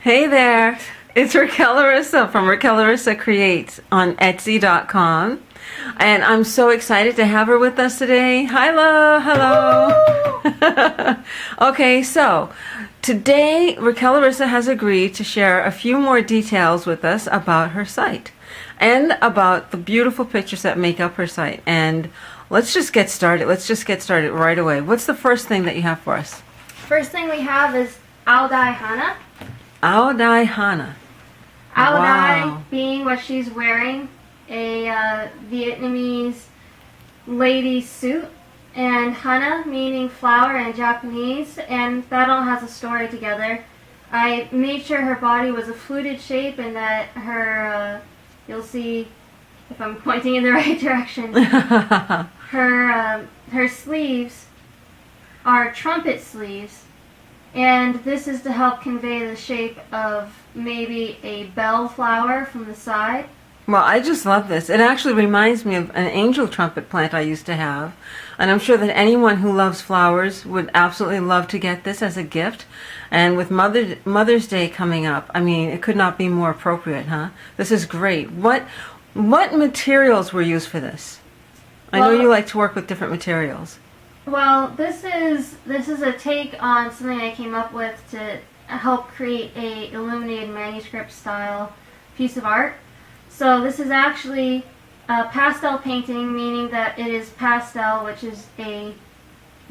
Hey there, it's Raquel Larissa from RaquelLarissaCreates on Etsy.com. And I'm so excited to have her with us today. Hello. Okay, so today Raquel Larissa has agreed to share a few more details with us about her site and about the beautiful pictures that make up her site. And let's just get started. Let's just get started right away. What's the first thing that you have for us? First thing we have is Aodai Hana. Aodai Hana. Aodai Wow. being what she's wearing, a Vietnamese lady suit, and Hana meaning flower in Japanese, and that all has a story together. I made sure her body was a fluted shape and that her, you'll see if I'm pointing in the right direction, her sleeves are trumpet sleeves. And this is to help convey the shape of maybe a bell flower from the side. Well, I just love this. It actually reminds me of an angel trumpet plant I used to have. And I'm sure that anyone who loves flowers would absolutely love to get this as a gift. And with Mother's Day coming up, I mean, it could not be more appropriate, huh? This is great. What materials were used for this? I know you like to work with different materials. Well, this is a take on something I came up with to help create a illuminated manuscript style piece of art. So this is actually a pastel painting, meaning that it is pastel, which is a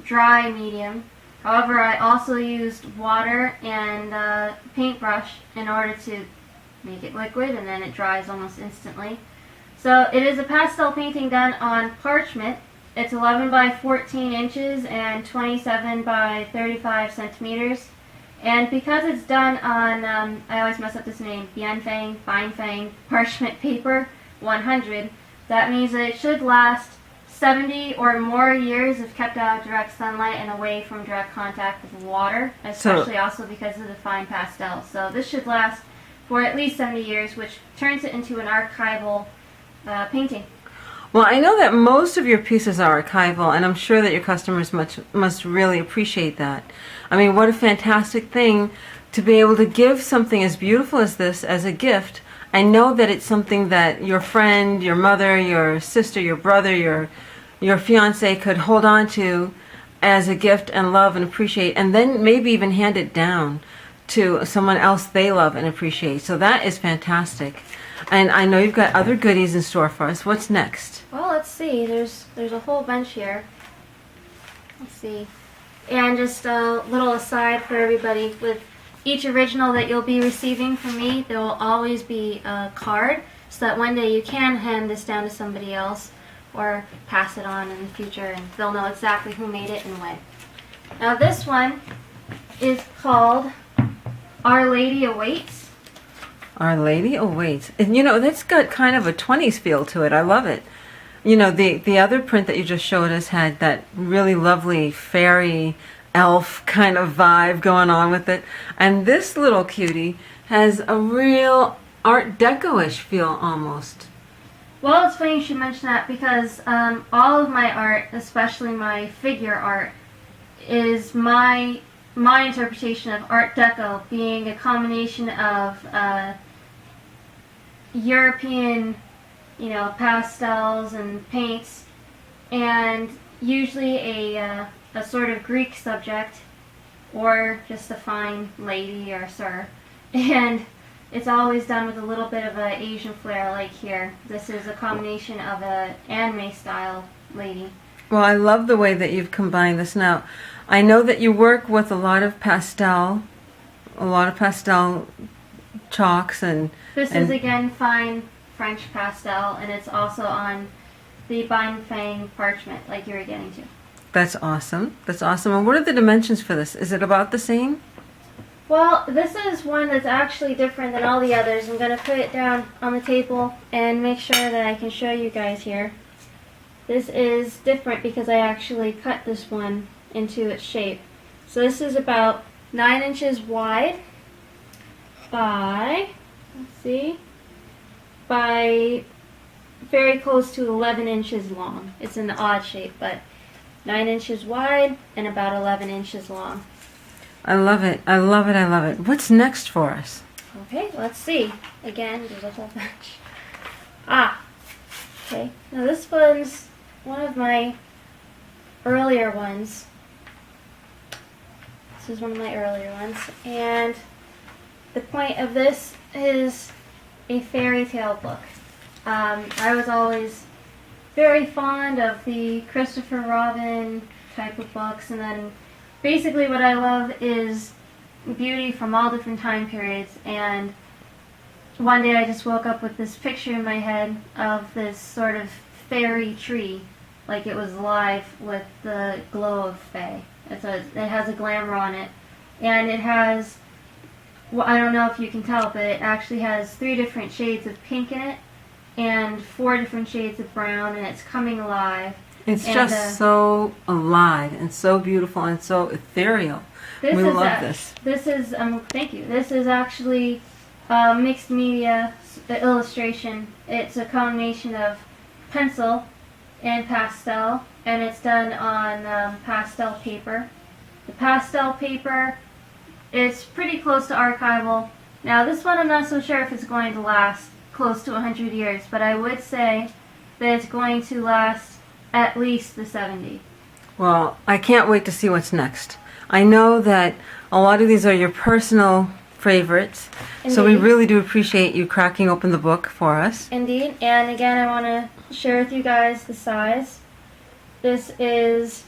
dry medium. However, I also used water and paintbrush in order to make it liquid, and then it dries almost instantly. So it is a pastel painting done on parchment. It's 11 by 14 inches and 27 by 35 centimeters. And because it's done on, I always mess up this name, Bianfang, Fine Fang, parchment paper 100, that means that it should last 70 or more years if kept out of direct sunlight and away from direct contact with water, especially also because of the fine pastel. So this should last for at least 70 years, which turns it into an archival painting. Well, I know that most of your pieces are archival, and I'm sure that your customers must really appreciate that. I mean, what a fantastic thing to be able to give something as beautiful as this as a gift. I know that it's something that your friend, your mother, your sister, your brother, your fiance could hold on to as a gift and love and appreciate, and then maybe even hand it down to someone else they love and appreciate. So that is fantastic. And I know you've got other goodies in store for us. What's next? Well, let's see. There's a whole bunch here. Let's see. And just a little aside for everybody, with each original that you'll be receiving from me, there will always be a card so that one day you can hand this down to somebody else or pass it on in the future and they'll know exactly who made it and when. Now this one is called Our Lady Awaits. Our Lady Awaits. And you know, that's got kind of a 20s feel to it. I love it. You know, the other print that you just showed us had that really lovely fairy elf kind of vibe going on with it. And this little cutie has a real Art Deco-ish feel almost. Well, it's funny you should mention that because all of my art, especially my figure art, is my interpretation of Art Deco being a combination of European, pastels and paints, and usually a sort of Greek subject, or just a fine lady or sir. And it's always done with a little bit of an Asian flair, like here. This is a combination of an anime style lady. Well, I love the way that you've combined this. Now, I know that you work with a lot of pastel chalks and... This is again fine French pastel, and it's also on the Bianfang parchment, like you were getting to. That's awesome. That's awesome. And what are the dimensions for this? Is it about the same? Well, this is one that's actually different than all the others. I'm going to put it down on the table and make sure that I can show you guys here. This is different because I actually cut this one into its shape. So this is about 9 inches wide by, by very close to 11 inches long. It's an odd shape, but 9 inches wide and about 11 inches long. I love it. I love it. I love it. What's next for us? Okay, let's see. Again, there's a whole bunch. Okay. Now this one's one of my earlier ones. This is one of my earlier ones. And the point of this is a fairy tale book. I was always very fond of the Christopher Robin type of books, and then basically what I love is beauty from all different time periods. And one day I just woke up with this picture in my head of this sort of fairy tree, like it was alive with the glow of fae. It has a glamour on it, and it has, well, I don't know if you can tell, but it actually has 3 different shades of pink in it and 4 different shades of brown, and it's coming alive. It's just so alive and so beautiful and so ethereal. We love this. This is, thank you. This is actually mixed media illustration. It's a combination of pencil and pastel, and it's done on pastel paper. The pastel paper is pretty close to archival. Now this one I'm not so sure if it's going to last close to 100 years, but I would say that it's going to last at least the 70. Well, I can't wait to see what's next. I know that a lot of these are your personal favorites, so we really do appreciate you cracking open the book for us. Indeed, and again I want to share with you guys the size. This is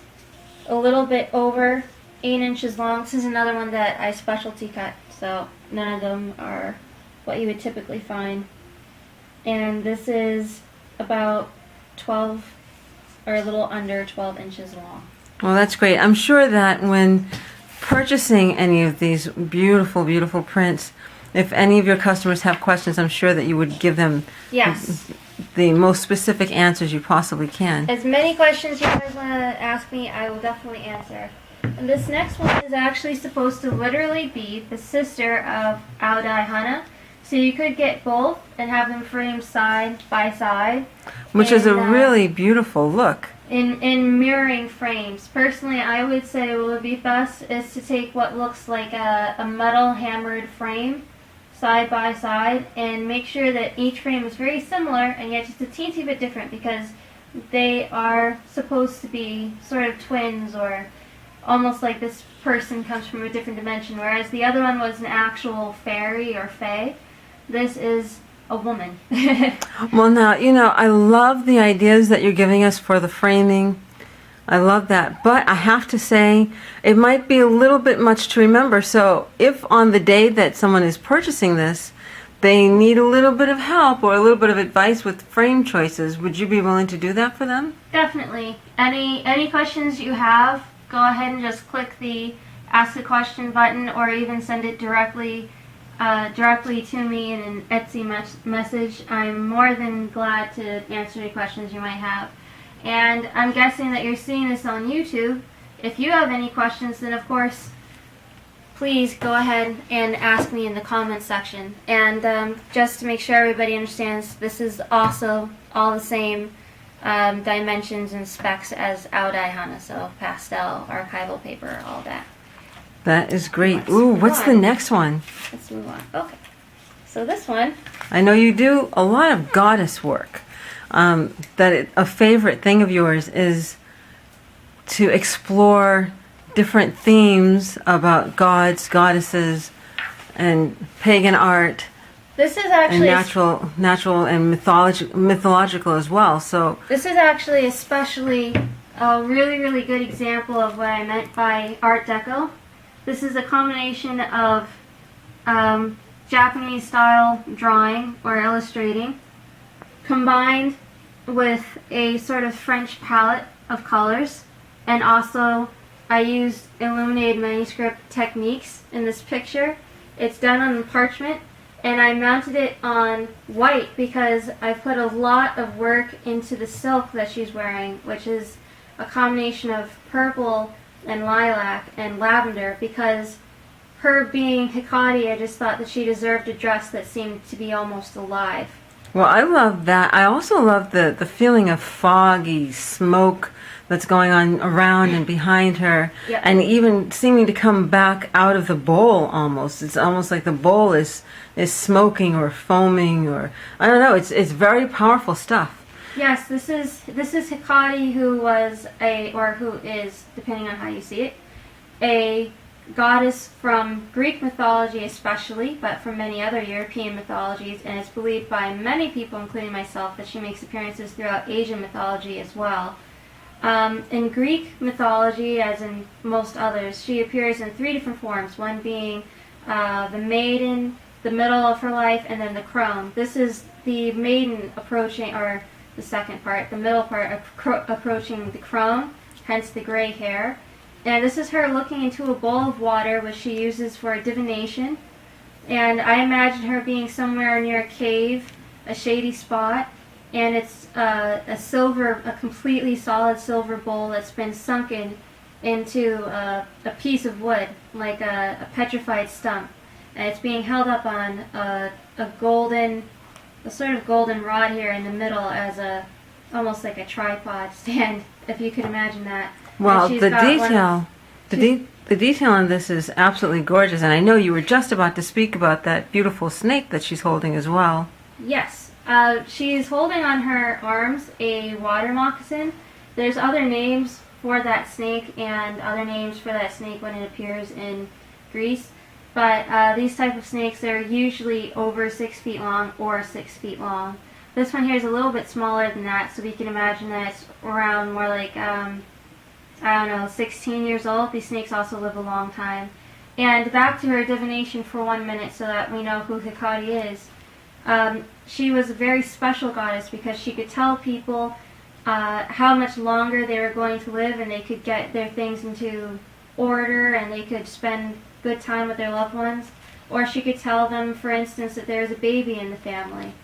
a little bit over 8 inches long. This is another one that I specialty cut, so none of them are what you would typically find. And this is about 12 or a little under 12 inches long. Well, that's great. I'm sure that when purchasing any of these beautiful, beautiful prints, if any of your customers have questions, I'm sure that you would give them the most specific answers you possibly can. As many questions you guys want to ask me, I will definitely answer. And this next one is actually supposed to literally be the sister of Aodai Hana. So you could get both and have them framed side by side. Which is a really beautiful look. In mirroring frames. Personally, I would say what would be best is to take what looks like a metal hammered frame side by side and make sure that each frame is very similar and yet just a teensy bit different, because they are supposed to be sort of twins, or almost like this person comes from a different dimension, whereas the other one was an actual fairy or fae. This is a woman. Well, now, you know, I love the ideas that you're giving us for the framing. I love that. But I have to say, it might be a little bit much to remember. So if on the day that someone is purchasing this, they need a little bit of help or a little bit of advice with frame choices, would you be willing to do that for them? Definitely. Any questions you have, go ahead and just click the Ask a Question button, or even send it directly to me in an Etsy message. I'm more than glad to answer any questions you might have. And I'm guessing that you're seeing this on YouTube. If you have any questions, then of course, please go ahead and ask me in the comments section. And just to make sure everybody understands, this is also all the same dimensions and specs as Aodai Hana, so pastel, archival paper, all that. That is great. Ooh, what's the next one? Let's move on. Okay. So this one. I know you do a lot of goddess work. A favorite thing of yours is to explore different themes about gods, goddesses, and pagan art. This is actually and natural and mythological as well. So this is actually especially a really, really good example of what I meant by Art Deco. This is a combination of Japanese style drawing or illustrating combined with a sort of French palette of colors, and also I used illuminated manuscript techniques in this picture. It's done on parchment, and I mounted it on white because I put a lot of work into the silk that she's wearing, which is a combination of purple and lilac and lavender, because her being Hikari, I just thought that she deserved a dress that seemed to be almost alive. Well, I love that. I also love the feeling of foggy smoke, that's going on around and behind her, Yep. and even seeming to come back out of the bowl almost. It's almost like the bowl is smoking or foaming, or I don't know. It's very powerful stuff. Yes, this is Hecate, who is, depending on how you see it, a goddess from Greek mythology especially, but from many other European mythologies, and it's believed by many people, including myself, that she makes appearances throughout Asian mythology as well. In Greek mythology, as in most others, she appears in 3 different forms, one being the maiden, the middle of her life, and then the crone. This is the maiden approaching, or the second part, the middle part approaching the crone, hence the gray hair. And this is her looking into a bowl of water, which she uses for divination. And I imagine her being somewhere near a cave, a shady spot, and it's a completely solid silver bowl that's been sunken into a piece of wood, like a petrified stump. And it's being held up on a sort of golden rod here in the middle as almost like a tripod stand, if you could imagine that. Well, the detail in this is absolutely gorgeous, and I know you were just about to speak about that beautiful snake that she's holding as well. Yes, she's holding on her arms a water moccasin. There's other names for that snake and other names for that snake when it appears in Greece, but these type of snakes, they're usually over 6 feet long or 6 feet long. This one here is a little bit smaller than that, so we can imagine that it's around more like I don't know, 16 years old. These snakes also live a long time. And back to her divination for 1 minute so that we know who Hecate is. She was a very special goddess because she could tell people how much longer they were going to live, and they could get their things into order, and they could spend good time with their loved ones. Or she could tell them, for instance, that there's a baby in the family.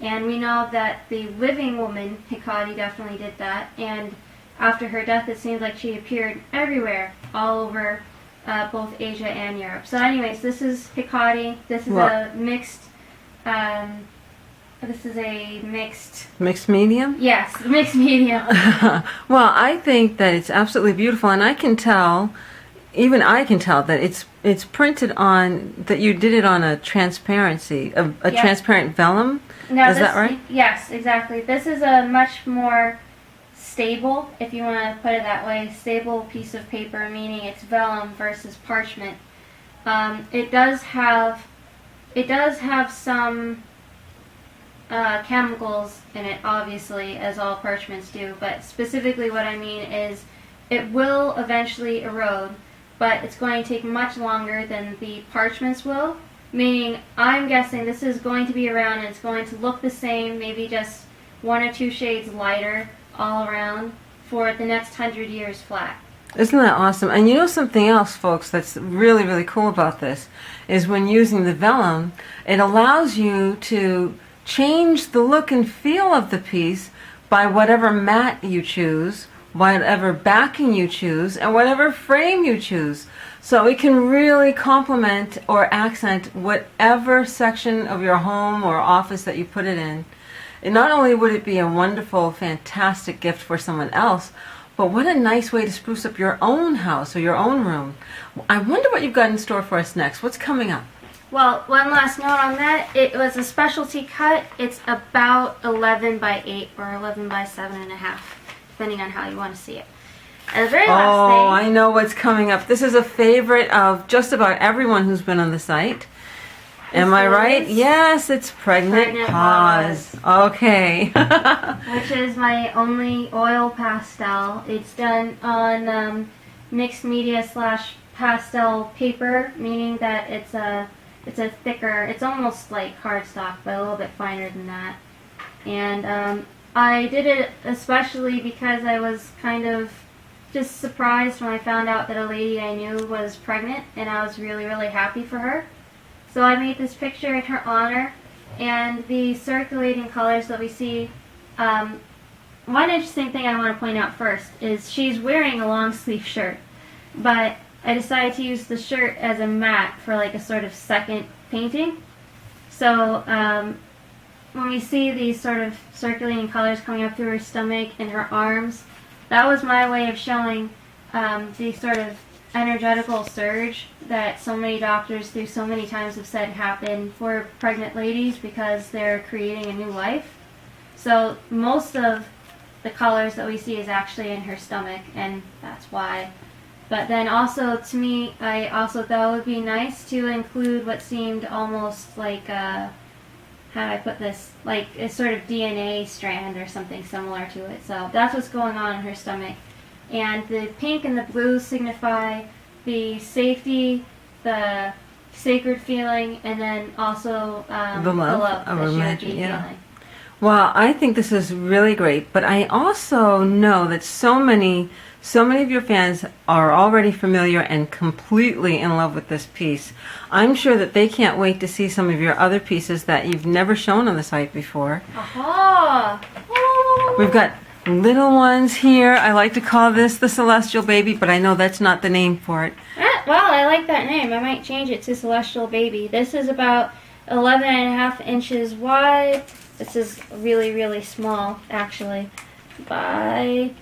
And we know that the living woman, Hecate, definitely did that. And after her death, it seems like she appeared everywhere, all over both Asia and Europe. So anyways, this is Hecate. This is a mixed... Mixed medium? Yes, mixed medium. Well, I think that it's absolutely beautiful, and I can tell that it's printed on, that you did it on a transparency, a transparent vellum. Now, is that right? Yes, exactly. This is a much more stable, if you want to put it that way, stable piece of paper, meaning it's vellum versus parchment. It does have some chemicals in it, obviously, as all parchments do, but specifically what I mean is it will eventually erode, but it's going to take much longer than the parchments will, meaning I'm guessing this is going to be around and it's going to look the same, maybe just 1 or 2 shades lighter all around for the next 100 years flat. Isn't that awesome? And you know something else, folks, that's really, really cool about this is when using the vellum, it allows you to change the look and feel of the piece by whatever mat you choose, whatever backing you choose, and whatever frame you choose. So it can really complement or accent whatever section of your home or office that you put it in. And not only would it be a wonderful, fantastic gift for someone else, but what a nice way to spruce up your own house or your own room. I wonder what you've got in store for us next. What's coming up? Well, one last note on that. It was a specialty cut. It's about 11 by 8 or 11 by 7.5, depending on how you want to see it. And the very last thing... Oh, I know what's coming up. This is a favorite of just about everyone who's been on the site. Am I right? Yes, it's Pregnant Pause. Okay. Which is my only oil pastel. It's done on mixed media / pastel paper, meaning that it's a thicker, it's almost like cardstock, but a little bit finer than that. And I did it especially because I was kind of just surprised when I found out that a lady I knew was pregnant, and I was really, really happy for her. So I made this picture in her honor, and the circulating colors that we see, one interesting thing I want to point out first is she's wearing a long sleeve shirt, but I decided to use the shirt as a mat for like a sort of second painting. So when we see these sort of circulating colors coming up through her stomach and her arms, that was my way of showing the sort of energetical surge that so many doctors through so many times have said happen for pregnant ladies because they're creating a new life. So most of the colors that we see is actually in her stomach, and that's why. But then also, to me, I also thought it would be nice to include what seemed almost like how do I put this? Like a sort of DNA strand or something similar to it. So that's what's going on in her stomach. And the pink and the blue signify the safety, the sacred feeling, and then also the love that of she would imagine, be yeah. feeling. Well, I think this is really great, but I also know that so many of your fans are already familiar and completely in love with this piece. I'm sure that they can't wait to see some of your other pieces that you've never shown on the site before. Aha! We've got little ones here. I like to call this the Celestial Baby, but I know that's not the name for it. Well, I like that name. I might change it to Celestial Baby. This is about 11.5 inches wide. This is really, really small, actually, by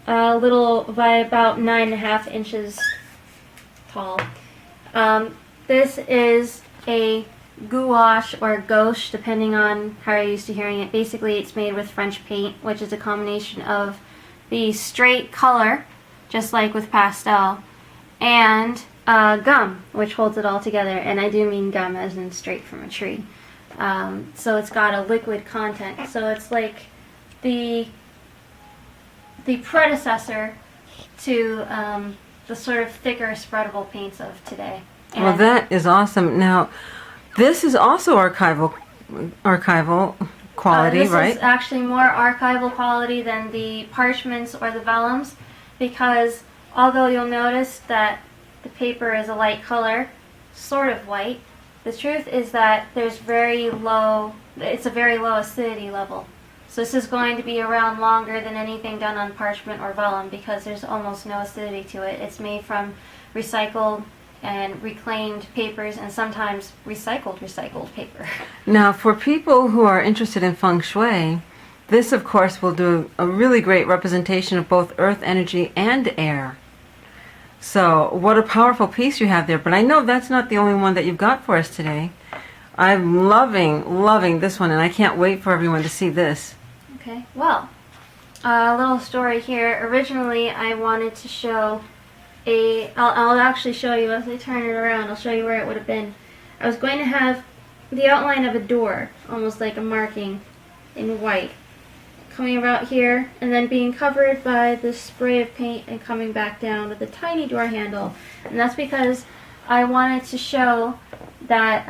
about 9.5 inches tall. This is a gouache or gouache, depending on how you're used to hearing it. Basically, it's made with French paint, which is a combination of the straight color, just like with pastel, and gum, which holds it all together. And I do mean gum as in straight from a tree. So it's got a liquid content. So it's like the predecessor to the sort of thicker spreadable paints of today. And well, that is awesome. Now, this is also archival quality, this right? This is actually more archival quality than the parchments or the vellums, because although you'll notice that the paper is a light color, sort of white, the truth is that it's a very low acidity level. So this is going to be around longer than anything done on parchment or vellum because there's almost no acidity to it. It's made from recycled and reclaimed papers and sometimes recycled paper. Now, for people who are interested in feng shui, this, of course, will do a really great representation of both earth energy and air. So, what a powerful piece you have there. But I know that's not the only one that you've got for us today. I'm loving this one, and I can't wait for everyone to see this. Okay, well, a little story here. Originally, I wanted to show I'll actually show you as I turn it around. I'll show you where it would have been. I was going to have the outline of a door, almost like a marking in white, coming about here and then being covered by this spray of paint and coming back down with a tiny door handle. And that's because I wanted to show that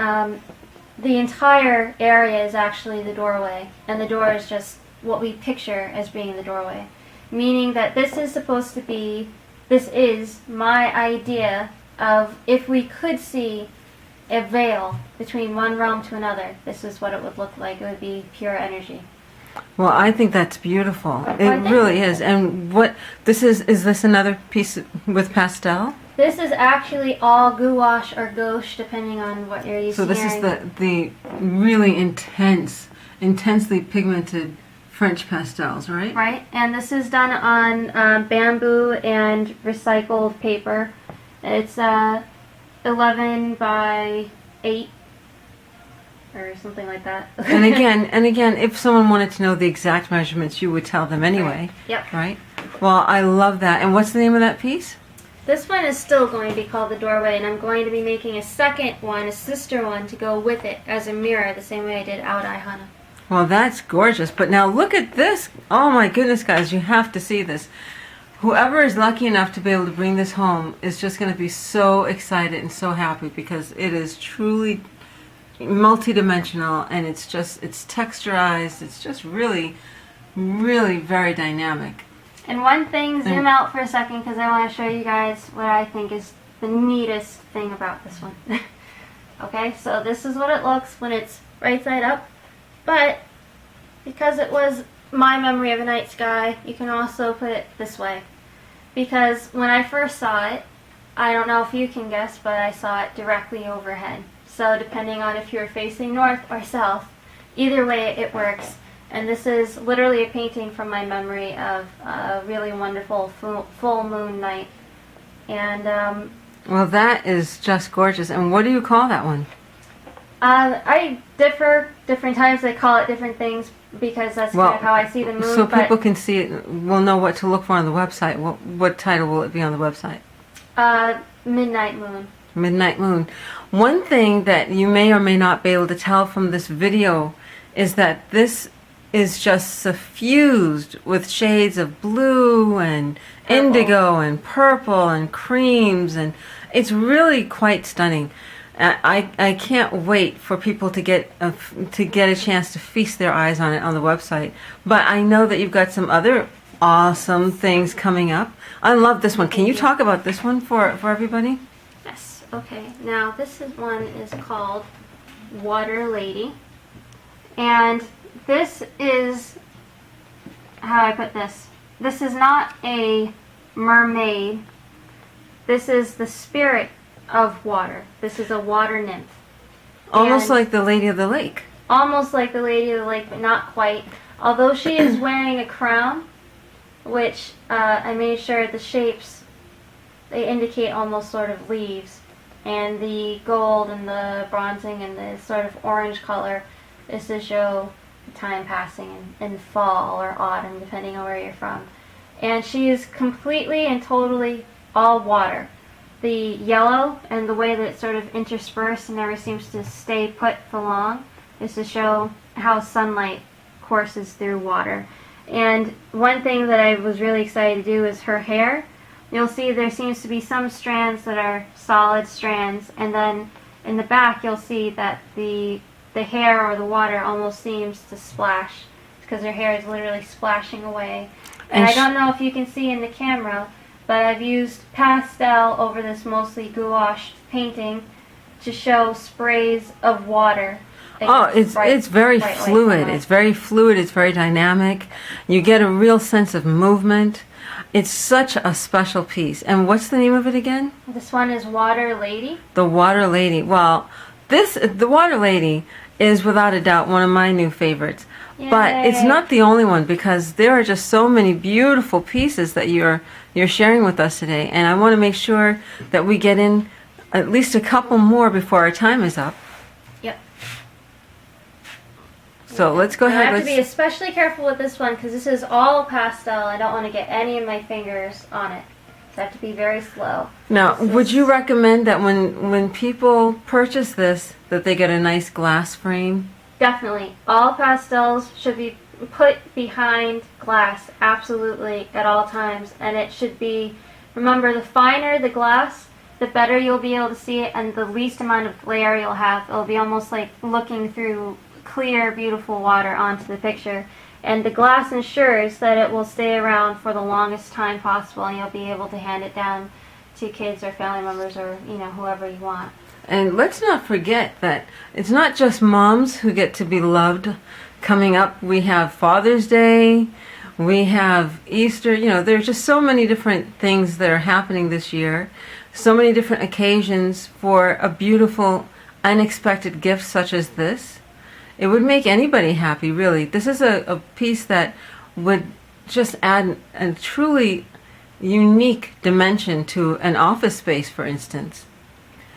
the entire area is actually the doorway, and the door is just what we picture as being the doorway. Meaning that this is my idea of if we could see a veil between one realm to another, this is what it would look like. It would be pure energy. Well, I think that's beautiful. It really is. And what this is this another piece with pastel? This is actually all gouache or gouache, depending on what you're used to So this is the really intensely pigmented French pastels, right? Right, and this is done on bamboo and recycled paper. It's 11 by 8 or something like that. and again, if someone wanted to know the exact measurements, you would tell them anyway. Right. Yep. Right? Well, I love that. And what's the name of that piece? This one is still going to be called the doorway, and I'm going to be making a second one, a sister one, to go with it as a mirror, the same way I did Out Eye Hana. Well, that's gorgeous. But now look at this. Oh my goodness, guys, you have to see this. Whoever is lucky enough to be able to bring this home is just going to be so excited and so happy because it is truly multi-dimensional, and it's texturized. It's just really, really very dynamic. And one thing, zoom out for a second because I want to show you guys what I think is the neatest thing about this one. Okay, so this is what it looks when it's right side up. But because it was my memory of a night sky, you can also put it this way. Because when I first saw it, I don't know if you can guess, but I saw it directly overhead. So depending on if you're facing north or south, either way it works. And this is literally a painting from my memory of a really wonderful full moon night. And well, that is just gorgeous. And what do you call that one? I different times I call it different things because that's kind of how I see the moon. So people can see it, will know what to look for on the website. What title will it be on the website? Midnight Moon. Midnight Moon. One thing that you may or may not be able to tell from this video is that this is just suffused with shades of blue and indigo and purple and creams, and it's really quite stunning. I can't wait for people to get a chance to feast their eyes on it on the website. But I know that you've got some other awesome things coming up. I love this one. Can you talk about this one for everybody? Yes. Okay. Now one is called Water Lady, and this is how I put this. This is not a mermaid. This is the spirit of water. This is a water nymph. Almost like the Lady of the Lake. Almost like the Lady of the Lake, but not quite. Although she is wearing a crown, which I made sure the shapes, they indicate almost sort of leaves. And the gold and the bronzing and the sort of orange color is to show time passing in fall or autumn, depending on where you're from. And she is completely and totally all water. The yellow and the way that it's sort of interspersed and never seems to stay put for long is to show how sunlight courses through water. And one thing that I was really excited to do is her hair. You'll see there seems to be some strands that are solid strands, and then in the back you'll see that the hair or the water almost seems to splash because her hair is literally splashing away. And I don't know if you can see in the camera, but I've used pastel over this mostly gouache painting to show sprays of water. Oh, it's very fluid. It's very fluid. It's very dynamic. You get a real sense of movement. It's such a special piece. And what's the name of it again? This one is Water Lady. The Water Lady. Well, the Water Lady is without a doubt one of my new favorites. Yay. But it's not the only one, because there are just so many beautiful pieces that you're sharing with us today, and I want to make sure that we get in at least a couple more before our time is up. Yep. So let's go ahead. I have to be especially careful with this one because this is all pastel. I don't want to get any of my fingers on it. So I have to be very slow. Now, would you recommend that when people purchase this, that they get a nice glass frame? Definitely. All pastels should be put behind glass, absolutely, at all times. And it should be, remember, the finer the glass, the better you'll be able to see it, and the least amount of glare you'll have. It'll be almost like looking through clear, beautiful water onto the picture. And the glass ensures that it will stay around for the longest time possible, and you'll be able to hand it down to kids or family members or, whoever you want. And let's not forget that it's not just moms who get to be loved. Coming up, we have Father's Day, we have Easter. There's just so many different things that are happening this year. So many different occasions for a beautiful, unexpected gift such as this. It would make anybody happy, really. This is a piece that would just add a truly unique dimension to an office space, for instance.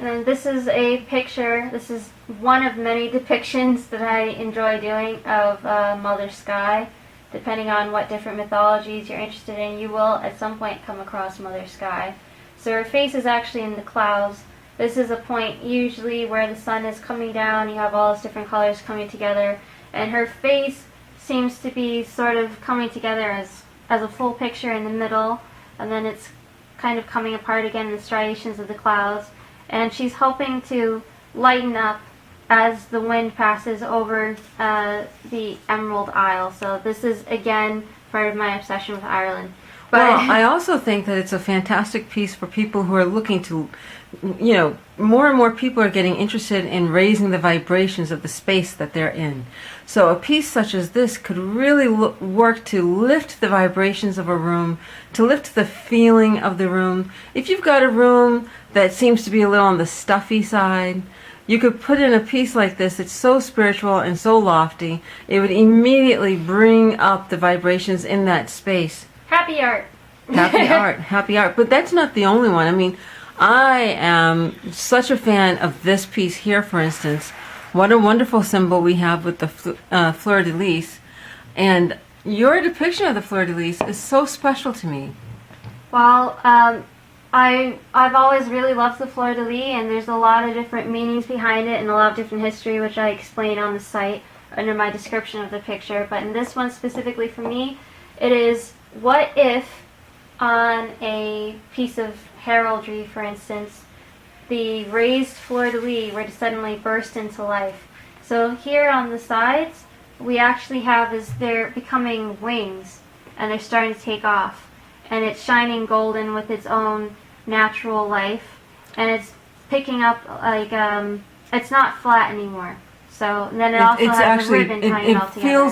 And this is a picture. This is one of many depictions that I enjoy doing of Mother Sky. Depending on what different mythologies you're interested in, you will at some point come across Mother Sky. So her face is actually in the clouds. This is a point usually where the sun is coming down. You have all those different colors coming together, and her face seems to be sort of coming together as a full picture in the middle, and then it's kind of coming apart again in the striations of the clouds. And she's hoping to lighten up as the wind passes over the Emerald Isle. So this is, again, part of my obsession with Ireland. But well, I also think that it's a fantastic piece for people who are looking to, more and more people are getting interested in raising the vibrations of the space that they're in. So a piece such as this could really work to lift the vibrations of a room, to lift the feeling of the room. If you've got a room that seems to be a little on the stuffy side, you could put in a piece like this. It's so spiritual and so lofty. It would immediately bring up the vibrations in that space. Happy art. Happy art, happy art. But that's not the only one. I mean, I am such a fan of this piece here, for instance. What a wonderful symbol we have with the fleur-de-lis. And your depiction of the fleur-de-lis is so special to me. Well, I've always really loved the fleur-de-lis, and there's a lot of different meanings behind it and a lot of different history, which I explain on the site under my description of the picture. But in this one specifically for me, it is, what if on a piece of heraldry, for instance, the raised fleur-de-lis were to suddenly burst into life. So here on the sides, we actually have is they're becoming wings, and they're starting to take off. And it's shining golden with its own natural life, and it's picking up like it's not flat anymore. So and then it also has a ribbon tying it all together. Feels